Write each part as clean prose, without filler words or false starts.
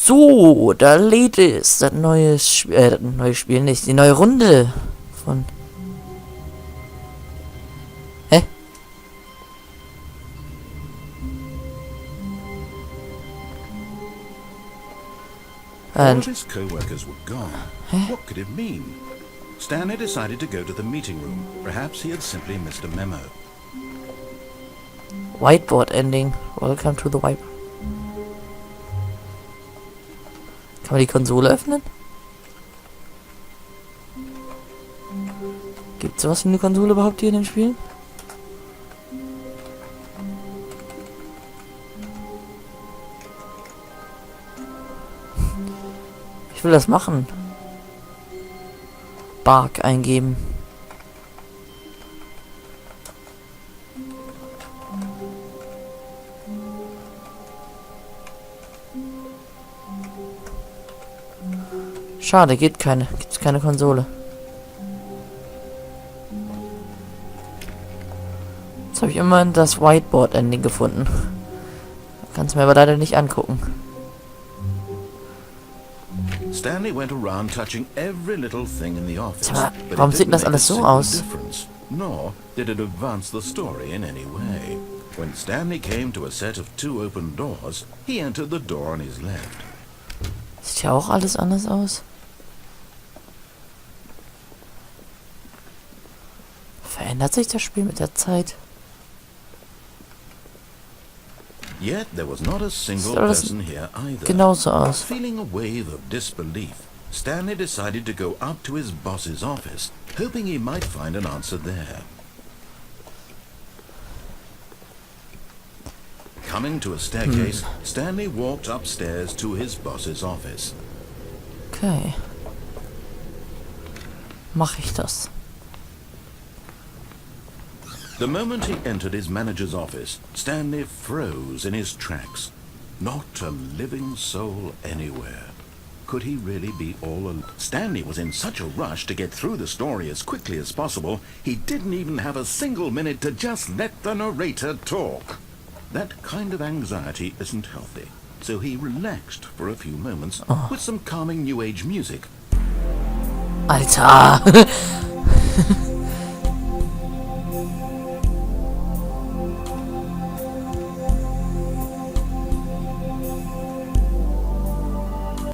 So, da lädt es das neue Spiel nicht, die neue Runde von... Hä? All of his co-workers were gone. What could it mean? Stanley decided to go to the meeting room. Perhaps he had simply missed a memo. Whiteboard ending. Welcome to the whiteboard. Kann man die Konsole öffnen? Gibt es sowas wie eine Konsole überhaupt hier in dem Spiel? Ich will das machen. Bark eingeben. Schade, gibt's keine Konsole. Jetzt habe ich immerhin das Whiteboard-Ending gefunden. Kannst mir aber leider nicht angucken. Stanley went around touching every little thing in the office. Mal, warum sieht das alles so aus? Nor did it advance the story in any way. When Stanley came to a set of 2 open doors, he entered the door on his left. Sieht ja auch alles anders aus. Verändert sich das Spiel mit der Zeit? Yet there was not a single person here either. Genauso aus. Feeling a wave of disbelief, Stanley decided to go up to his boss's office, hoping he might find an answer there. Coming to a staircase, Stanley walked upstairs to his boss's office. Okay. Mach ich das. The moment he entered his manager's office, Stanley froze in his tracks. Not a living soul anywhere. Could he really be all alone? Stanley was in such a rush to get through the story as quickly as possible, he didn't even have a single minute to just let the narrator talk. That kind of anxiety isn't healthy, so he relaxed for a few moments with some calming New Age music. Alter!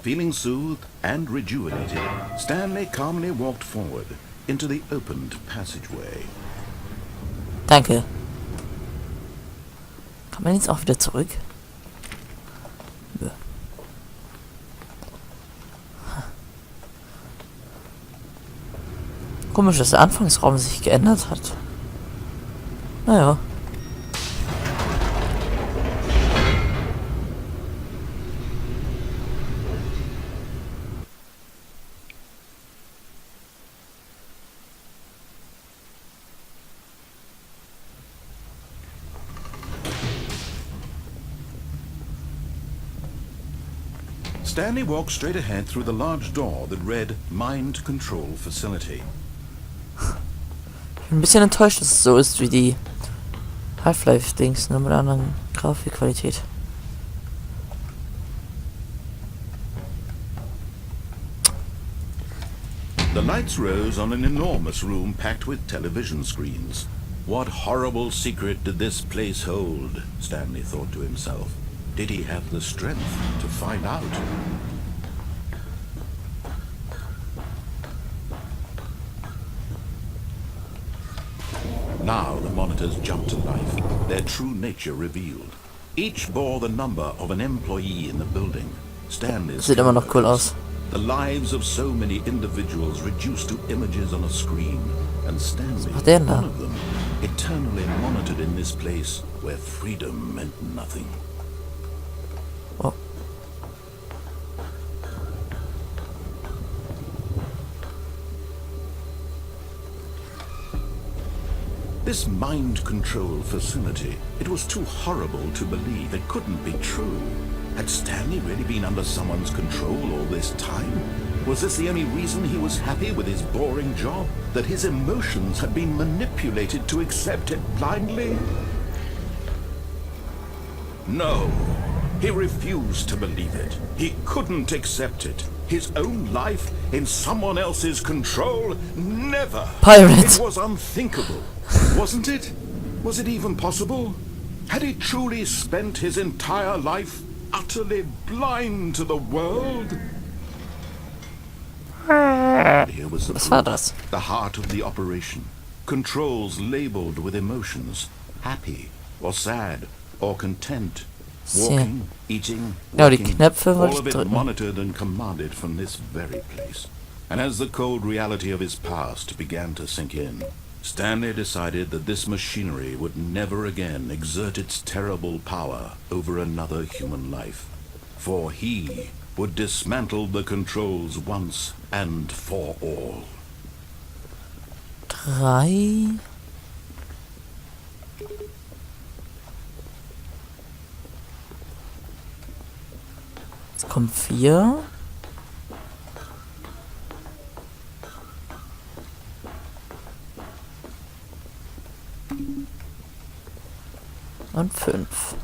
Feeling soothed and rejuvenated, Stanley calmly walked forward into the opened passageway. Danke. Kann man jetzt auch wieder zurück? Nö. Komisch, dass der Anfangsraum sich geändert hat. Naja. Stanley walked straight ahead through the large door that read Mind Control Facility. Ich bin ein bisschen enttäuscht, dass es so ist wie die Half-Life-Dings, nur mit einer anderen Grafikqualität. The lights rose on an enormous room packed with television screens. What horrible secret did this place hold? Stanley thought to himself. Did he have the strength to find out? Now the monitors jumped to life, their true nature revealed. Each bore the number of an employee in the building. Stanley's Sieht immer noch cool aus. the lives of so many individuals reduced to images on a screen, and Stanley, macht der denn da? one of them, eternally monitored in this place where freedom meant nothing. Oh. This mind control facility, it was too horrible to believe. It couldn't be true. Had Stanley really been under someone's control all this time? Was this the only reason he was happy with his boring job? That his emotions had been manipulated to accept it blindly? No. He refused to believe it. He couldn't accept it. His own life in someone else's control? Never. Pirate. It was unthinkable, wasn't it? Was it even possible? Had he truly spent his entire life utterly blind to the world? Here was the Was war proof, das? the heart of the operation. Controls labeled with emotions. Happy, or sad, or content. Walking, eating, Ja, die working, Knöpfe wollte all ich of it drücken. monitored and commanded from this very place. And as the cold reality of his past began to sink in, Stanley decided that this machinery would never again exert its terrible power over another human life. For he would dismantle the controls once and for all. 3. Jetzt kommt 4. Und 5.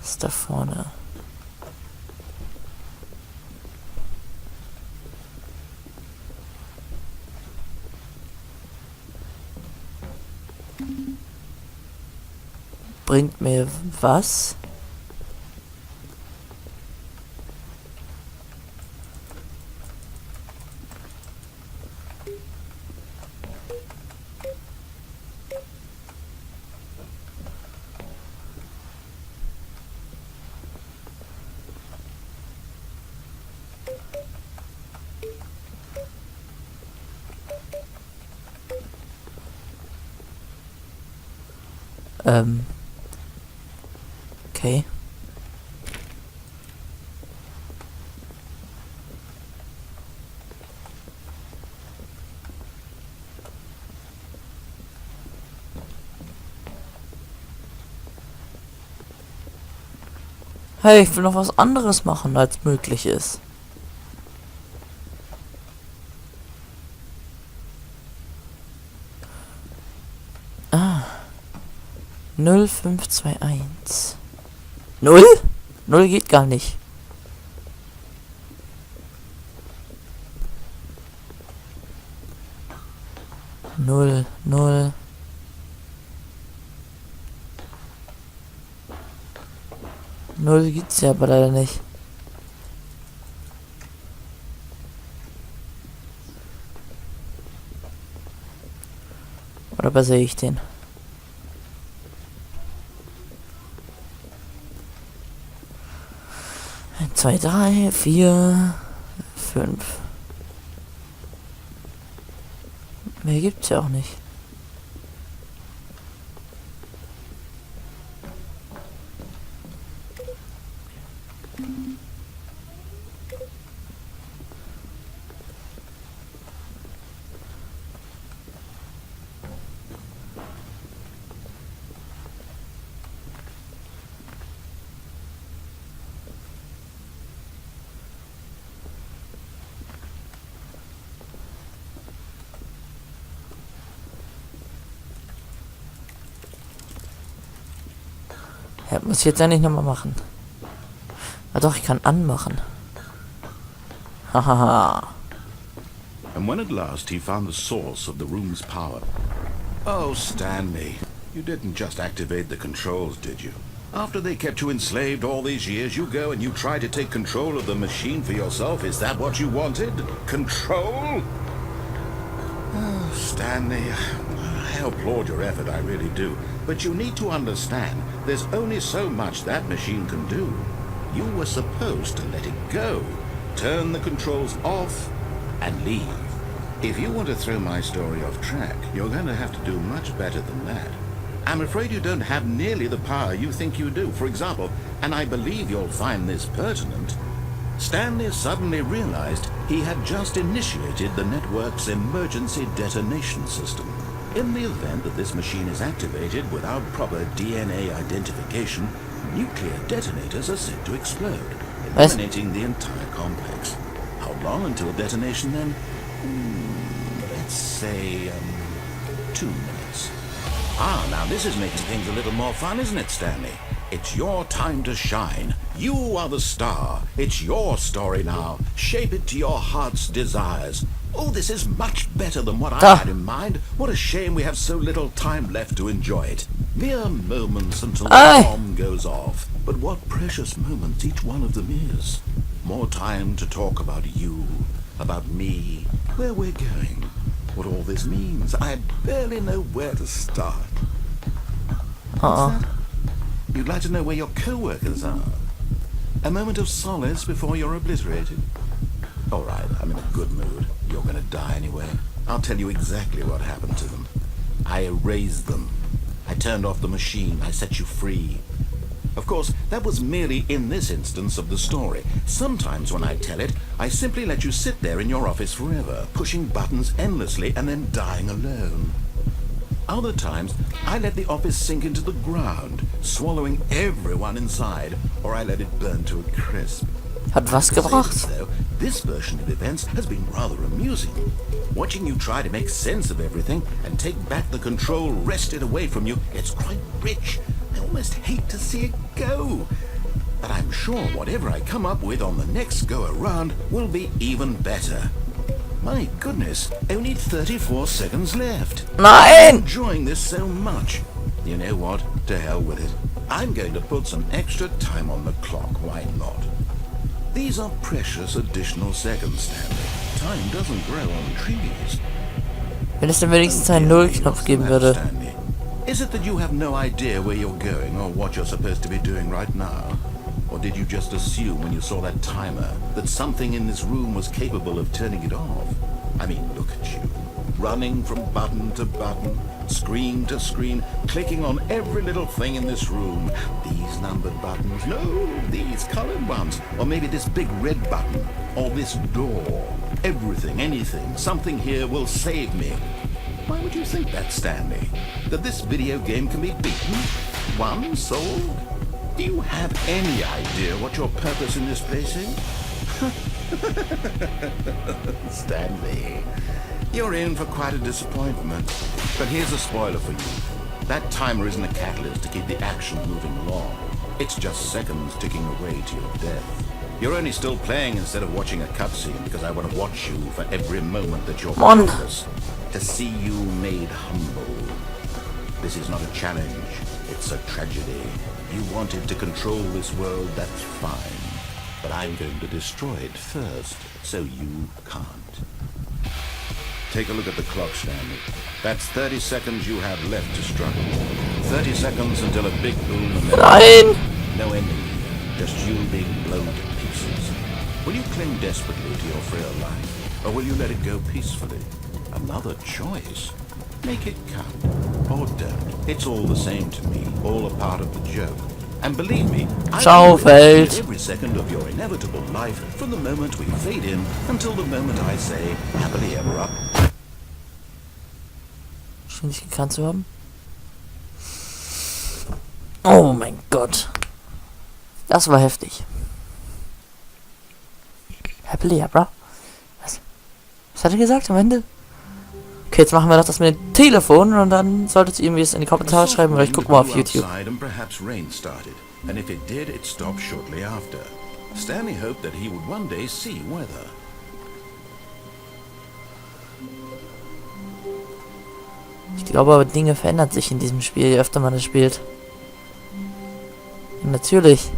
Ist da vorne. Bringt mir was? Okay. Hey, ich will noch was anderes machen, als möglich ist. Ah. 0521. 0? 0 geht gar nicht. Null, null. Null gibt's ja aber leider nicht. Oder besser ich den? 2, 3, 4, 5. Mehr gibt's ja auch nicht. Ja, muss ich jetzt eigentlich nochmal machen. Ah doch, ich kann anmachen. Hahaha. And when at last he found the source of the room's power... Oh, Stanley, you didn't just activate the controls, did you? After they kept you enslaved all these years, you go and you try to take control of the machine for yourself. Is that what you wanted? Control? Oh, Stanley, I applaud your effort, I really do. But you need to understand, there's only so much that machine can do. You were supposed to let it go, turn the controls off, and leave. If you want to throw my story off track, you're going to have to do much better than that. I'm afraid you don't have nearly the power you think you do. For example, and I believe you'll find this pertinent, Stanley suddenly realized he had just initiated the network's emergency detonation system. In the event that this machine is activated without proper DNA identification, nuclear detonators are said to explode, eliminating the entire complex. How long until detonation then? Let's say, 2 minutes. Ah, now this is making things a little more fun, isn't it, Stanley? It's your time to shine. You are the star. It's your story now. Shape it to your heart's desires. Oh, this is much better than what I had in mind. What a shame we have so little time left to enjoy it. Mere moments until the bomb goes off. But what precious moments each one of them is. More time to talk about you, about me, where we're going, what all this means. I barely know where to start. What's that? You'd like to know where your co-workers are? A moment of solace before you're obliterated? All right, I'm in a good mood. You're gonna die anyway. I'll tell you exactly what happened to them. I erased them. I turned off the machine. I set you free. Of course, that was merely in this instance of the story. Sometimes when I tell it, I simply let you sit there in your office forever, pushing buttons endlessly and then dying alone. Other times, I let the office sink into the ground, swallowing everyone inside, or I let it burn to a crisp. Hat was gebracht? Though, this version of events has been rather amusing. Watching you try to make sense of everything and take back the control wrested away from you, it's quite rich. I almost hate to see it go. But I'm sure whatever I come up with on the next go-around will be even better. My goodness, only 34 seconds left. I'm Nein! enjoying this so much. You know what? To hell with it. I'm going to put some extra time on the clock. Why not? These are precious additional seconds, Stanley. Time doesn't grow on trees. Wenn es dann wenigstens einen Nullknopf geben würde. Stanley, is it that you have no idea where you're going or what you're supposed to be doing right now? Or did you just assume when you saw that timer that something in this room was capable of turning it off? I mean, look at you. Running from button to button, screen to screen, clicking on every little thing in this room. These numbered buttons, no, these colored ones. Or maybe this big red button, or this door. Everything, anything, something here will save me. Why would you think that, Stanley? That this video game can be beaten? Won? Sold? Do you have any idea what your purpose in this place is? Stanley, you're in for quite a disappointment. But here's a spoiler for you. That timer isn't a catalyst to keep the action moving along. It's just seconds ticking away to your death. You're only still playing instead of watching a cutscene because I want to watch you for every moment that you're powerless. To see you made humble. This is not a challenge. It's a tragedy. You wanted to control this world, that's fine. But I'm going to destroy it first, so you can't. Take a look at the clock, Stanley. That's 30 seconds you have left to struggle. 30 seconds until a big boom and then... Nein! No ending here, just you being blown to pieces. Will you cling desperately to your frail life, or will you let it go peacefully? Another choice. Make it count, or don't. It's all the same to me, all a part of the joke. And believe me, I appreciate every second of your inevitable life from the moment we fade in until the moment I say, happily ever up. Schien nicht gekannt zu haben. Oh mein Gott. Das war heftig. Happily ever. Was hat er gesagt am Ende? Okay, jetzt machen wir doch das mit dem Telefon und dann solltet ihr irgendwie es in die Kommentare schreiben oder ich gucke mal auf YouTube. And if it did, it stopped shortly after. Stanley hoped that he would one day see weather. Ich glaube aber, Dinge verändern sich in diesem Spiel, je öfter man es spielt. Und natürlich.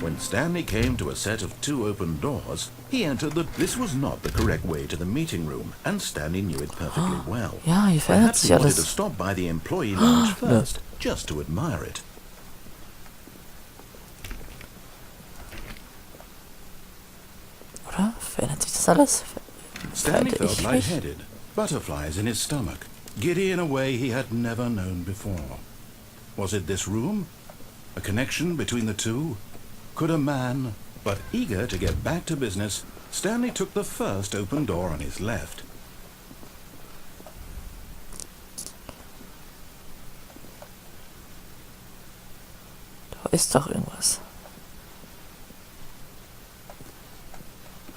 When Stanley came to a set of 2 open doors, he entered the... This was not the correct way to the meeting room, and Stanley knew it perfectly well. Ja, hier verändert Perhaps sich he wanted alles. to stop by the employee lounge first, just to admire it. Oder? Verändert sich das alles? Stanley felt lightheaded, butterflies in his stomach, giddy in a way he had never known before. Was it this room? A connection between the two? Could a man... But eager to get back to business, Stanley took the first open door on his left. Da ist doch irgendwas.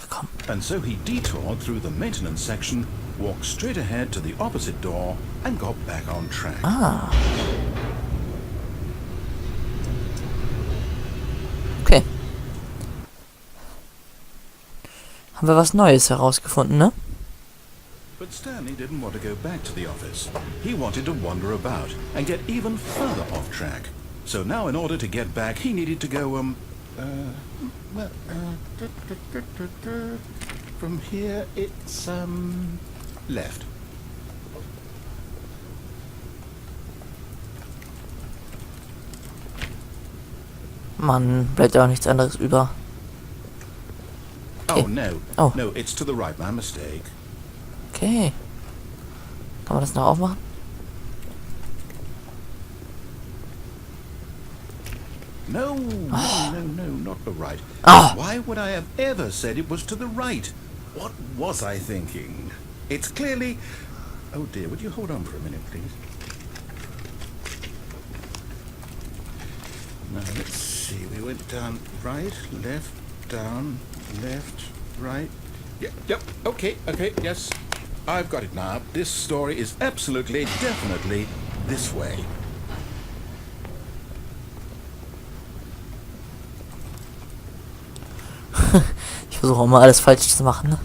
Ach komm. And so he detoured through the maintenance section, walked straight ahead to the opposite door, and got back on track. Ah. Okay. Haben wir was Neues herausgefunden, ne? But Stanley didn't want to go back to the office. He wanted to wander about and get even further off track. So now in order to get back, he needed to go, from here it's, left. Mann, bleibt ja auch nichts anderes über. Okay. Oh, no. Oh. No, it's to the right, my mistake. Okay. Kann man das noch aufmachen? No, no, not the right. Ah. Why would I have ever said it was to the right? What was I thinking? It's clearly... Oh dear, would you hold on for a minute, please? Now, let's see. We went down right, left, down, left, right. Yep, okay, yes. I've got it now. This story is absolutely, definitely this way. Ich versuche auch mal alles falsch zu machen, ne?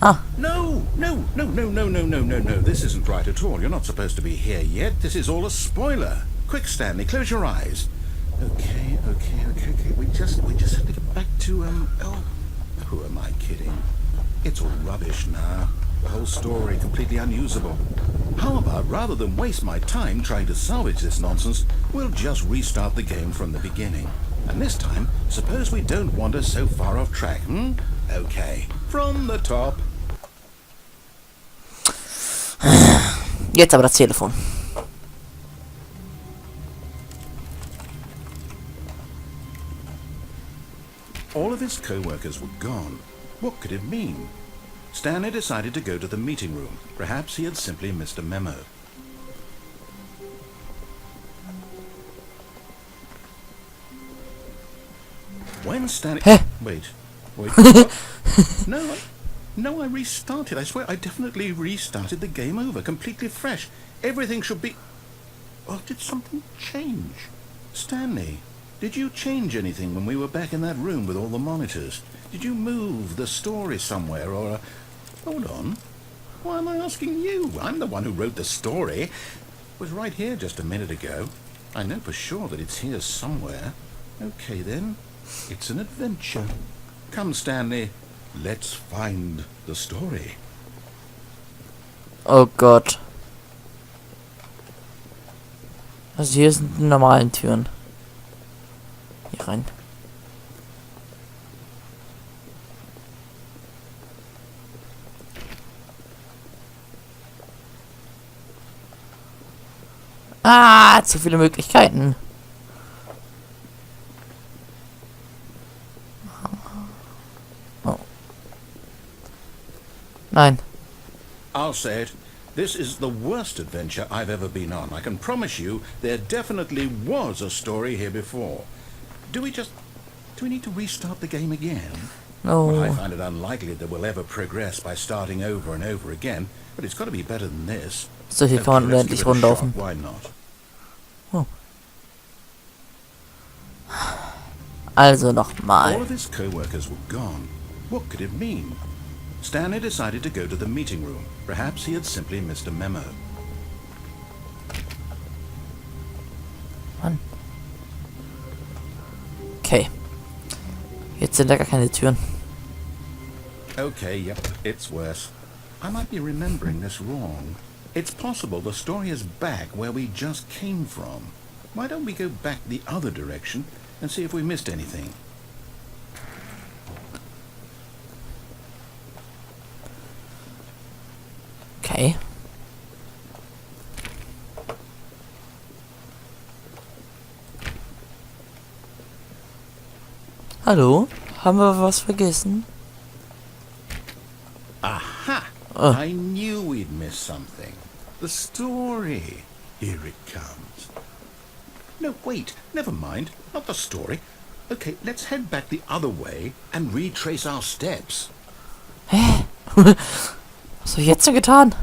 Ah. No. This isn't right at all. You're not supposed to be here yet. This is all a spoiler. Quick, Stanley, close your eyes. Okay. We just have to get back to, oh, who am I kidding? It's all rubbish now. The whole story completely unusable. How about, rather than waste my time trying to salvage this nonsense, we'll just restart the game from the beginning. And this time, suppose we don't wander so far off track, hmm? Okay, from the top. Jetzt aber das Telefon. All of his co-workers were gone. What could it mean? Stanley decided to go to the meeting room. Perhaps he had simply missed a memo. When Stanley... Wait. What? No, I restarted. I swear I definitely restarted the game over, completely fresh. Everything should be... Oh, did something change? Stanley, did you change anything when we were back in that room with all the monitors? Did you move the story somewhere, or... Hold on. Why am I asking you? I'm the one who wrote the story. It was right here just a minute ago. I know for sure that it's here somewhere. Okay, then. It's an adventure. Come, Stanley. Let's find the story. Oh Gott. Also hier sind die normalen Türen. Hier rein. Ah, zu viele Möglichkeiten. Oh. Nein. I'll say it. This is the worst adventure I've ever been on. I can promise you there definitely was a story here before. Do we need to restart the game again? No. Well, I find it unlikely that we'll ever progress by starting over and over again, but it's got to be better than this. So, hier kann man let's endlich give it a rumlaufen. shot. Why not? Oh. Also All nochmal. of his co-workers were gone. What could it mean? Stanley decided to go to the meeting room. Perhaps he had simply missed a memo. Mann. Okay. Jetzt sind da gar keine Türen. Okay, yep, it's worse. I might be remembering this wrong. It's possible the story is back where we just came from. Why don't we go back the other direction and see if we missed anything? Okay. Hallo? Haben wir was vergessen? Aha! Oh. I knew we'd missed something. The story. Here it comes. No, wait, never mind. Not the story. Okay, let's head back the other way and retrace our steps. Hä? Was hab ich jetzt denn getan?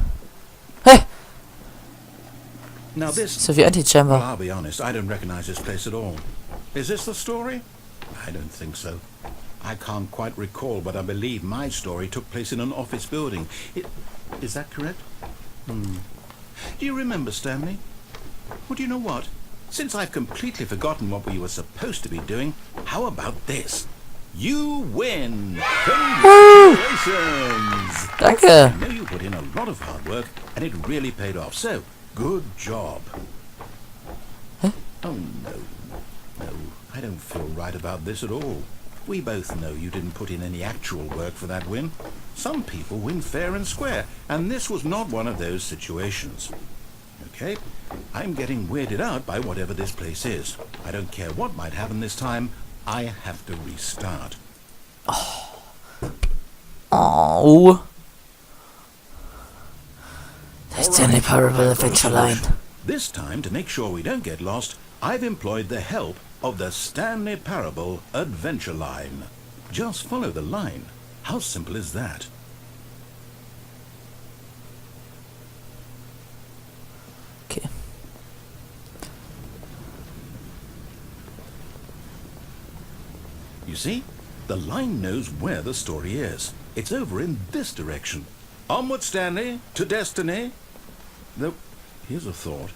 Hä? Now this... So wie Well, Anti-Chamber. I'll be honest, I don't recognize this place at all. Is this the story? I don't think so. I can't quite recall, but I believe my story took place in an office building. Is that correct? Do you remember, Stanley? Well, do you know what? Since I've completely forgotten what we were supposed to be doing, how about this? You win! Congratulations! Danke. I know you put in a lot of hard work, and it really paid off, so good job. Huh? Oh, no, I don't feel right about this at all. We both know you didn't put in any actual work for that win. Some people win fair and square, and this was not one of those situations. Okay, I'm getting weirded out by whatever this place is. I don't care what might happen this time, I have to restart. Oh. The Stanley Parable Adventure Line. This time, to make sure we don't get lost, I've employed the help of the Stanley Parable Adventure Line. Just follow the line. How simple is that? Okay. You see? The line knows where the story is. It's over in this direction. Onward, Stanley, to destiny. Though, here's a thought.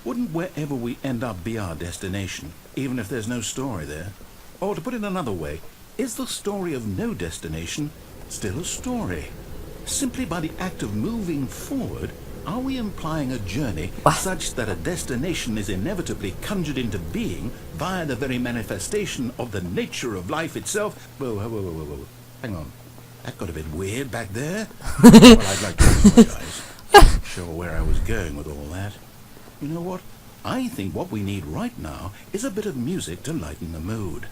Wouldn't wherever we end up be our destination, even if there's no story there? Or to put it another way, is the story of no destination still a story? Simply by the act of moving forward, are we implying a journey such that a destination is inevitably conjured into being via the very manifestation of the nature of life itself? Whoa. Hang on. That got a bit weird back there. Well, I'd like to apologize. Not sure where I was going with all that. You know what? I think what we need right now is a bit of music to lighten the mood.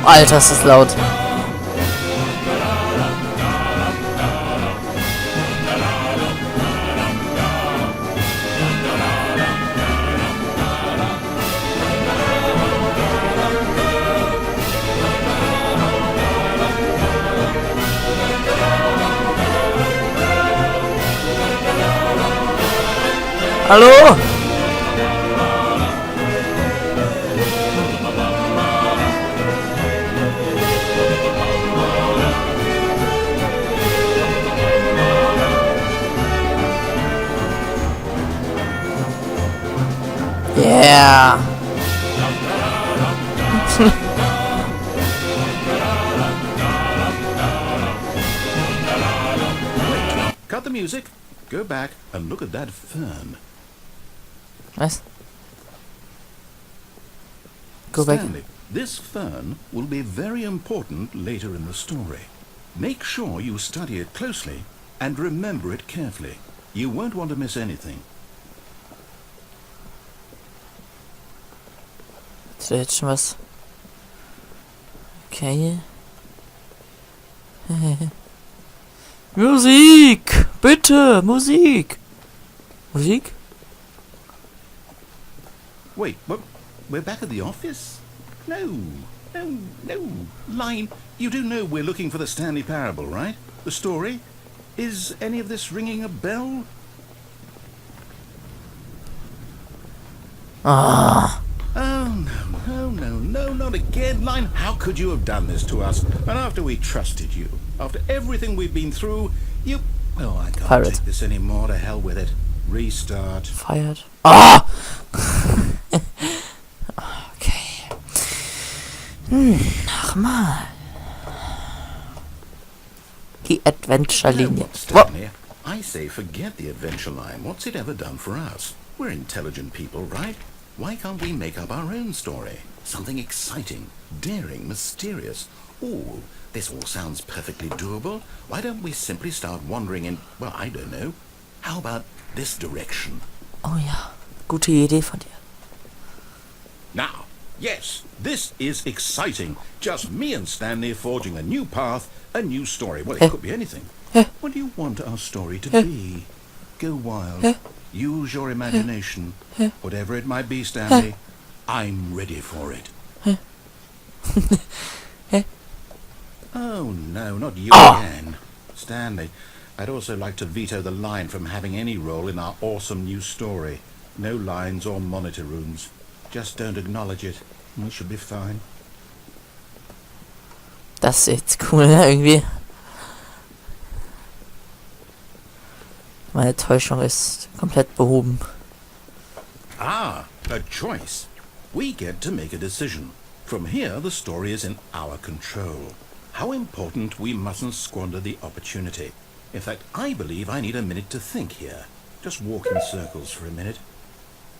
Alter, ist das laut. Hallo? Yeah. Cut the music, go back and look at that fern. Was? Go back. Stanley, this fern will be very important later in the story. Make sure you study it closely and remember it carefully. You won't want to miss anything. Ist da jetzt schon was? Okay. Musik! Bitte! Musik! Musik? Wait, what? We're back at the office? No. Line, you do know we're looking for the Stanley Parable, right? The story? Is any of this ringing a bell? Ah. Oh, no, not again. Line, how could you have done this to us? And after we trusted you, after everything we've been through, you... Oh, I can't Pirate. take this anymore. To hell with it. Restart. Fired. Ah! Okay. Nochmal. Die Adventure-Linie. What, Stanley? I say forget the adventure line. What's it ever done for us? We're intelligent people, right? Why can't we make up our own story? Something exciting, daring, mysterious. Ooh, this all sounds perfectly doable. Why don't we simply start wandering in, well, I don't know. How about this direction? Oh ja, gute Idee von dir. Now, yes, this is exciting. Just me and Stanley forging a new path, a new story. Well, it could be anything. What do you want our story to be? Go wild. Use your imagination. Whatever it might be, Stanley, I'm ready for it. Oh, no, not you again. Stanley, I'd also like to veto the line from having any role in our awesome new story. No lines or monitor rooms. Just don't acknowledge it. We should be fine. Das ist jetzt cool, ne, irgendwie. Meine Täuschung ist komplett behoben. Ah, a choice. We get to make a decision. From here, the story is in our control. How important we mustn't squander the opportunity. In fact, I believe I need a minute to think here. Just walk in circles for a minute.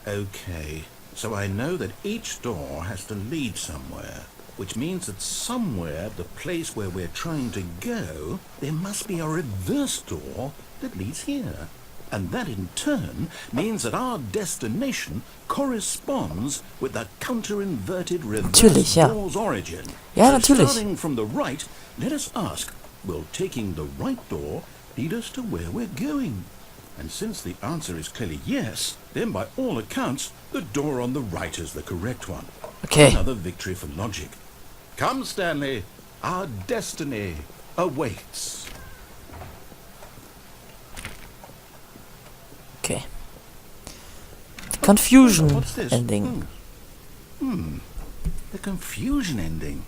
Okay, so I know that each door has to lead somewhere, which means that somewhere, the place where we're trying to go, there must be a reverse door that leads here. And that in turn means that our destination corresponds with the counter-inverted reverse door's origin. Ja, so natürlich. Starting from the right, let us ask, will taking the right door lead us to where we're going? And since the answer is clearly yes, then by all accounts, the door on the right is the correct one. Okay. Another victory for logic. Come, Stanley, our destiny awaits. Okay. Confusion What's this? ending. The confusion ending.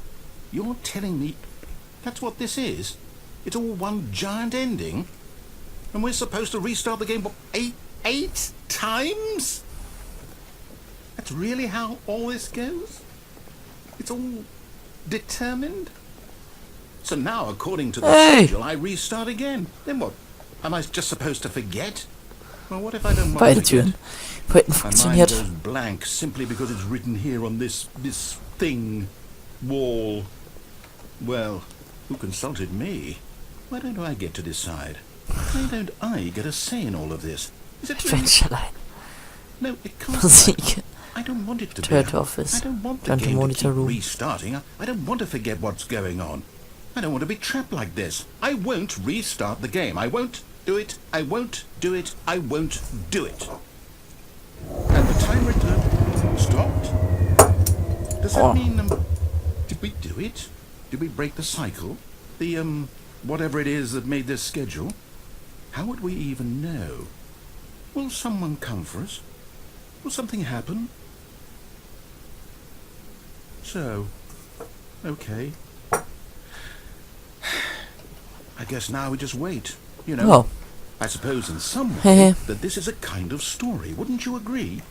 You're telling me that's what this is? It's all one giant ending? And we're supposed to restart the game, what, eight times? That's really how all this goes? It's all determined? So now, according to the schedule, I restart again. Then what? Am I just supposed to forget? Well, what if I don't want Beide to forget? Türen. Hinten My mind funktioniert. goes blank simply because it's written here on this thing, wall. Well, who consulted me? Why don't I get to decide? Why don't I get a say in all of this? Is it really? Adventure Line. No, it can't. Musik. I don't want it to be. Turret Office. I don't want the Turn to game to monitor keep room. restarting. I don't want to forget what's going on. I don't want to be trapped like this. I won't restart the game. I won't do it. I won't do it. I won't do it. And the timer stopped. Does that mean did we do it? Did we break the cycle? The whatever it is that made this schedule? How would we even know? Will someone come for us? Will something happen? So, okay. I guess now we just wait, you know. Oh. I suppose in some way that this is a kind of story, wouldn't you agree?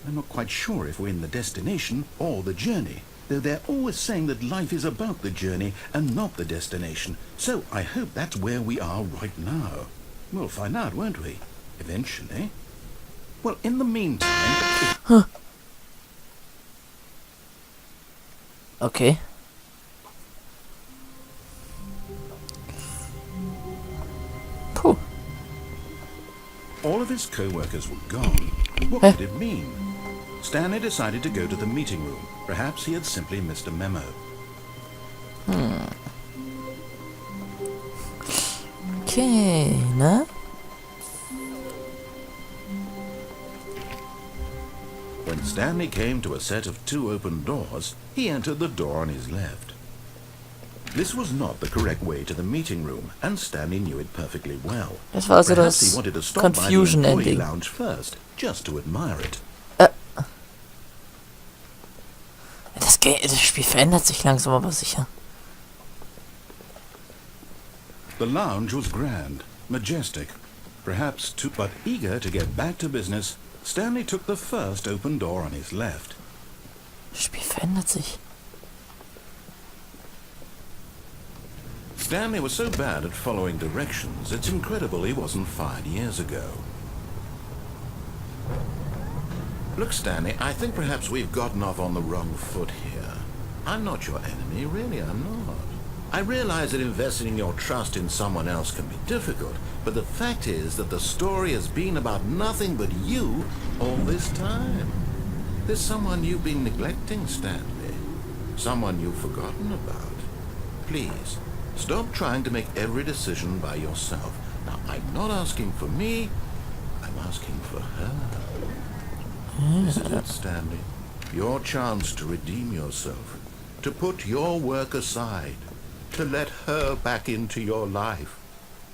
I'm not quite sure if we're in the destination or the journey, though they're always saying that life is about the journey and not the destination. So I hope that's where we are right now. We'll find out, won't we? Eventually. Well, in the meantime... Okay. Puh. All of his co-workers were gone. What could it mean? Stanley decided to go to the meeting room. Perhaps he had simply missed a memo. Okay, ne? When Stanley came to a set of 2 open doors, he entered the door on his left. This was not the correct way to the meeting room, and Stanley knew it perfectly well. Das war also Perhaps das he wanted to stop Confusion by the employee Ending. lounge first, just to admire it. Das Spiel verändert sich langsam, aber sicher. The lounge was grand, majestic. Perhaps but eager to get back to business, Stanley took the first open door on his left. Das Spiel verändert sich. Stanley was so bad at following directions, it's incredible he wasn't fired years ago. Look, Stanley, I think perhaps we've gotten off on the wrong foot here. I'm not your enemy, really, I'm not. I realize that investing your trust in someone else can be difficult, but the fact is that the story has been about nothing but you all this time. There's someone you've been neglecting, Stanley. Someone you've forgotten about. Please, stop trying to make every decision by yourself. Now, I'm not asking for me, I'm I'm asking for her. This is it, Stanley. Your chance to redeem yourself. To put your work aside. To let her back into your life.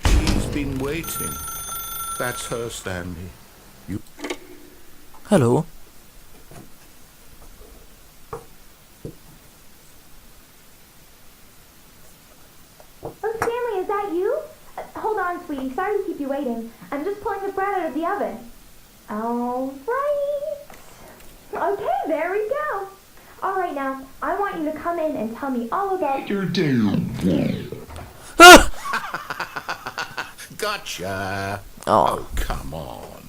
She's been waiting. That's her, Stanley. You... Hallo? Oh, Stanley, is that you? Hold on, sweetie. Sorry to keep you waiting. I'm just pulling the bread out of the oven. All right. Okay, there we go. All right, now, I want you to come in and tell me all about your day. Gotcha. Oh. Oh, come on.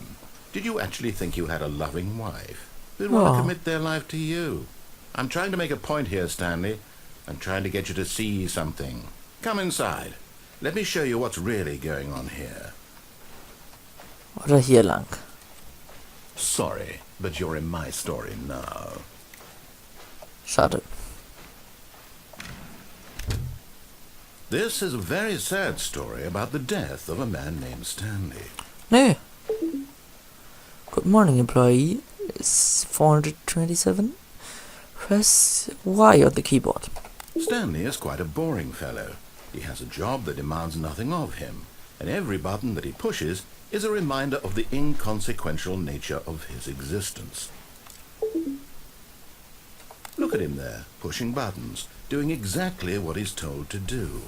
Did you actually think you had a loving wife who'd want to commit their life to you? I'm trying to make a point here, Stanley. I'm trying to get you to see something. Come inside. Let me show you what's really going on here. Oder hier lang. Sorry, but you're in my story now. Schade. This is a very sad story about the death of a man named Stanley. Nö. Good morning, employee. It's 427. Press Y on the keyboard. Stanley is quite a boring fellow. He has a job that demands nothing of him, and every button that he pushes is a reminder of the inconsequential nature of his existence. Look at him there, pushing buttons, doing exactly what he's told to do.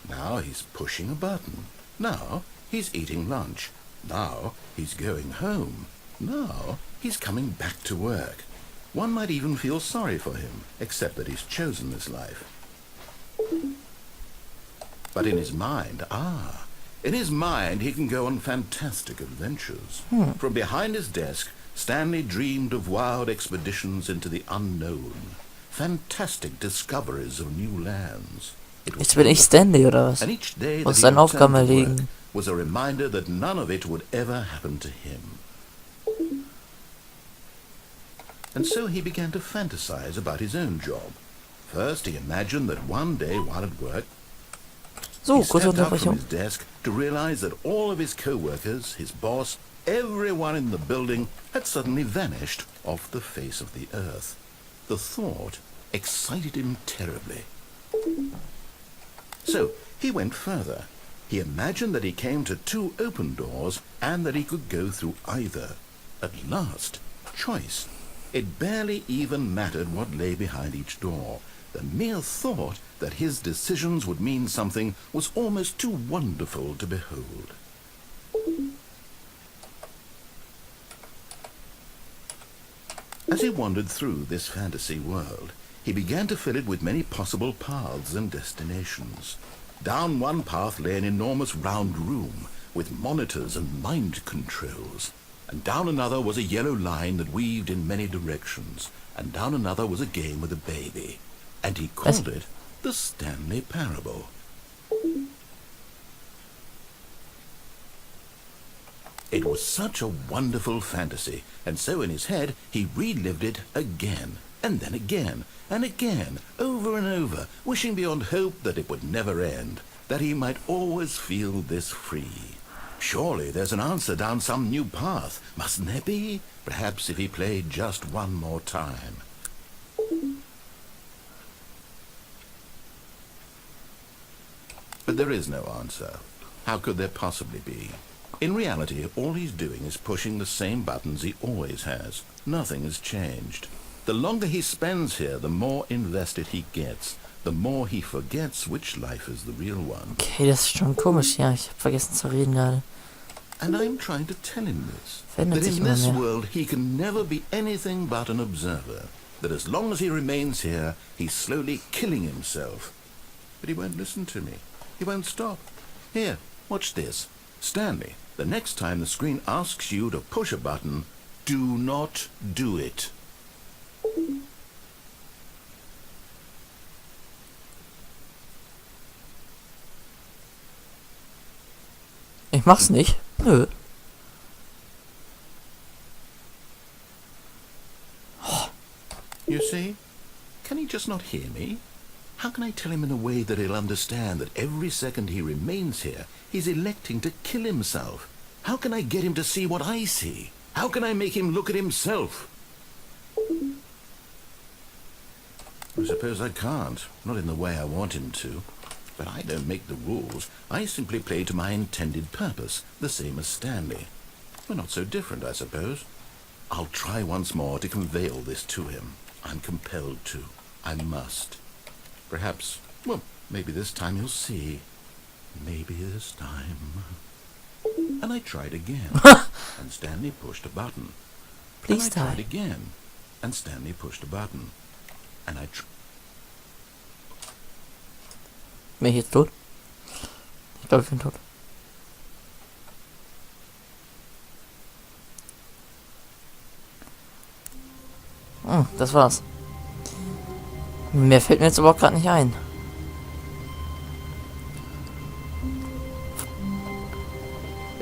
Now he's pushing a button. Now he's eating lunch. Now he's going home. Now he's coming back to work. One might even feel sorry for him, except that he's chosen this life. But in his mind, in his mind he can go on fantastic adventures. From behind his desk, Stanley dreamed of wild expeditions into the unknown. Fantastic discoveries of new lands. Jetzt bin ich Stanley, oder was? And each day Muss that he seine returned Aufgaben to work erledigen. was a reminder that none of it would ever happen to him. And so he began to fantasize about his own job. First, he imagined that one day while at work, So, he kurze stepped up from Unterbrechung. his desk to realize that all of his co-workers, his boss, everyone in the building had suddenly vanished off the face of the earth. The thought excited him terribly. So he went further. He imagined that he came to two open doors and that he could go through either. At last, choice. It barely even mattered what lay behind each door. The mere thought that his decisions would mean something was almost too wonderful to behold. As he wandered through this fantasy world, he began to fill it with many possible paths and destinations. Down one path lay an enormous round room with monitors and mind controls. And down another was a yellow line that weaved in many directions. And down another was a game with a baby. And he called it the Stanley Parable. It was such a wonderful fantasy, and so in his head he relived it again, and then again, and again, over and over, wishing beyond hope that it would never end, that he might always feel this free. Surely there's an answer down some new path, mustn't there be? Perhaps if he played just one more time. But there is no answer. How could there possibly be? In reality, all he's doing is pushing the same buttons he always has. Nothing has changed. The longer he spends here, the more invested he gets. The more he forgets which life is the real one. Okay, das ist schon komisch. Ja, ich hab vergessen zu reden gerade. And I'm trying to tell him this. Verändert That sich in immer this mehr. world he can never be anything but an observer. That as long as he remains here, he's slowly killing himself. But he won't listen to me. He won't stop. Here, watch this. Stanley, the next time the screen asks you to push a button, do not do it. Ich mach's nicht. Nö. You see? Can he just not hear me? How can I tell him in a way that he'll understand that every second he remains here, he's electing to kill himself? How can I get him to see what I see? How can I make him look at himself? I suppose I can't. Not in the way I want him to. But I don't make the rules. I simply play to my intended purpose, the same as Stanley. We're not so different, I suppose. I'll try once more to convey all this to him. I'm compelled to. I must. Perhaps, well, maybe this time he'll see. Maybe this time. And I tried again. And Stanley pushed a button. Please and I tried die. again. And Stanley pushed a button. And I Bin ich jetzt tot? Ich glaube, ich bin tot. Das war's. Mehr fällt mir jetzt aber auch gerade nicht ein.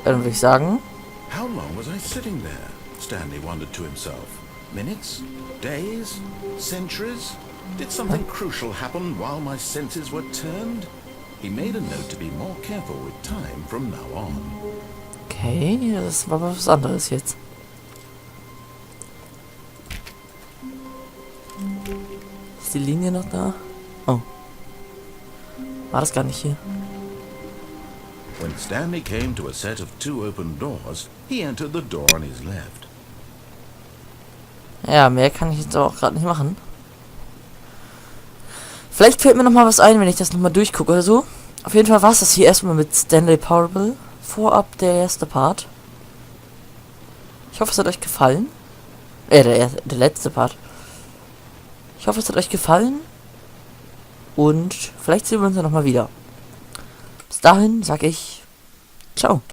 Ja, dann würde ich sagen, How long was I sitting there? Stanley wondered to himself. Minutes? Days? Centuries? Did something crucial happen while my senses were turned? He made a note to be more careful with time from now on. okay, das war was anderes jetzt. Ist die Linie noch da? Oh. War das gar nicht hier? When Stanley came to a set of 2 open doors, he entered the door on his left. Ja, mehr kann ich jetzt auch gerade nicht machen. Vielleicht fällt mir noch mal was ein, wenn ich das noch mal durchgucke oder so. Auf jeden Fall war es das hier erstmal mit Stanley Parable. Vorab der erste Part. Ich hoffe, es hat euch gefallen. Der letzte Part. Ich hoffe, es hat euch gefallen. Und vielleicht sehen wir uns ja noch mal wieder. Bis dahin sag ich ciao.